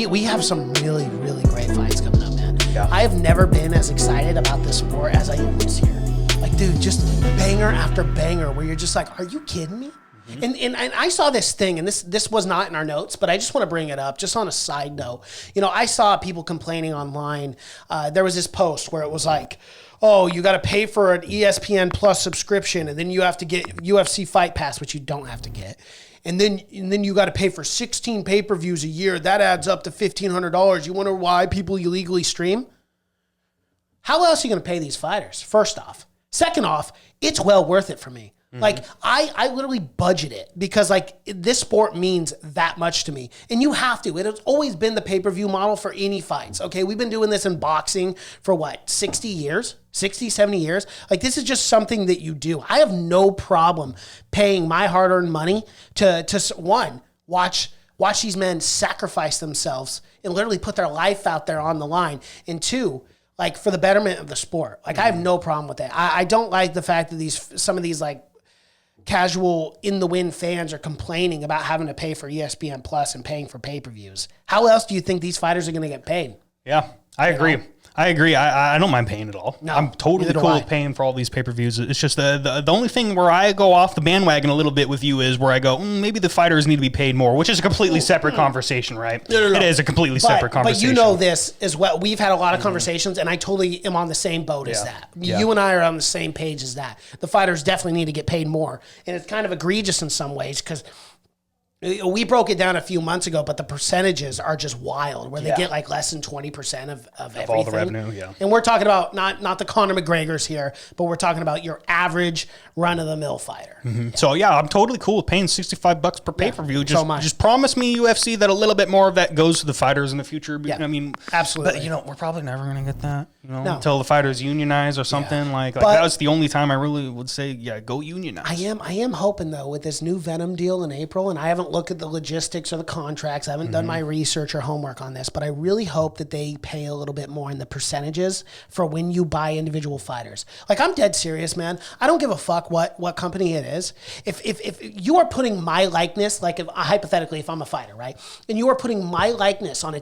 we have some really, really great fights coming up, man. Yeah. I have never been as excited about this sport as I am this year. Like, dude, just banger after banger where you're just like, are you kidding me? And I saw this thing, and this was not in our notes, but I just want to bring it up just on a side note. You know, I saw people complaining online. There was this post where it was like, oh, you got to pay for an ESPN Plus subscription, and then you have to get UFC Fight Pass, which you don't have to get. And then you got to pay for 16 pay-per-views a year. That adds up to $1,500. You wonder why people illegally stream? How else are you going to pay these fighters, first off? Second off, it's well worth it for me. Like, I literally budget it because, like, this sport means that much to me. And you have to. It has always been the pay-per-view model for any fights, okay? We've been doing this in boxing for, 60 years? 60, 70 years? Like, this is just something that you do. I have no problem paying my hard-earned money to one, watch these men sacrifice themselves and literally put their life out there on the line. And two, like, for the betterment of the sport. Like, I have no problem with that. I don't like the fact that some of these, like, casual in-the-wind fans are complaining about having to pay for ESPN Plus and paying for pay-per-views. How else do you think these fighters are going to get paid? Yeah, I agree. I agree. I don't mind paying at all. No, I'm totally cool with paying for all these pay-per-views. It's just the only thing where I go off the bandwagon a little bit with you is where I go, maybe the fighters need to be paid more, which is a completely separate conversation, right? No. It is a completely separate conversation. But you know this as well. We've had a lot of conversations, and I totally am on the same boat as that. Yeah. You and I are on the same page as that. The fighters definitely need to get paid more. And it's kind of egregious in some ways because we broke it down a few months ago, but the percentages are just wild, where they get like less than 20% of everything. All the revenue, yeah. And we're talking about not the Conor McGregors here, but we're talking about your average run-of-the-mill fighter. So, yeah, I'm totally cool with paying $65 per pay-per-view. Just promise me, UFC, that a little bit more of that goes to the fighters in the future. Yeah, I mean, absolutely. But, we're probably never going to get that, until the fighters unionize or something. Like But that was the only time I really would say, go unionize. I am hoping, though, with this new Venom deal in April, and I haven't looked at the logistics or the contracts. I haven't done my research or homework on this, but I really hope that they pay a little bit more in the percentages for when you buy individual fighters. Like, I'm dead serious, man. I don't give a fuck what company it is. If you are putting my likeness, like hypothetically, if I'm a fighter, right, and you are putting my likeness on a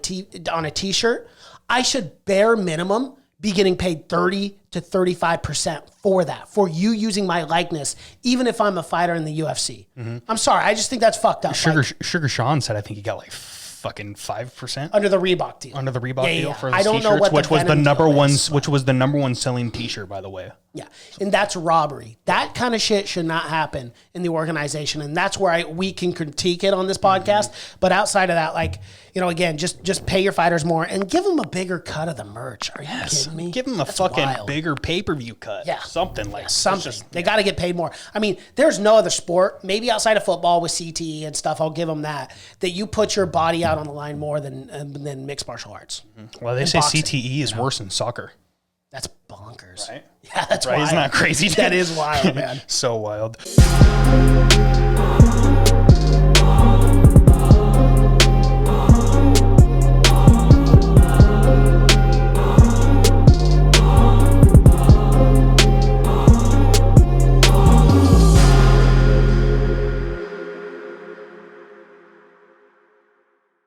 t-shirt, I should bare minimum be getting paid 30 to 35% for that, for you using my likeness, even if I'm a fighter in the UFC. I'm sorry. I just think that's fucked up. Sugar Sean said, I think he got like fucking 5% under the Reebok deal. Under the Reebok deal for his I don't t-shirts, know what which was the number one selling t-shirt, by the way. Yeah, and that's robbery. That kind of shit should not happen in the organization, and that's where we can critique it on this podcast. But outside of that, like, again, just pay your fighters more and give them a bigger cut of the merch. Are you kidding me? Give them a bigger pay-per-view cut. Yeah, something like something. They got to get paid more. I mean, there's no other sport, maybe outside of football with CTE and stuff. I'll give them that you put your body out on the line more than mixed martial arts. Well, they say boxing, CTE is worse than soccer. That's bonkers. Right? Yeah, that's right. wild. Isn't that crazy? That is wild, man. So wild.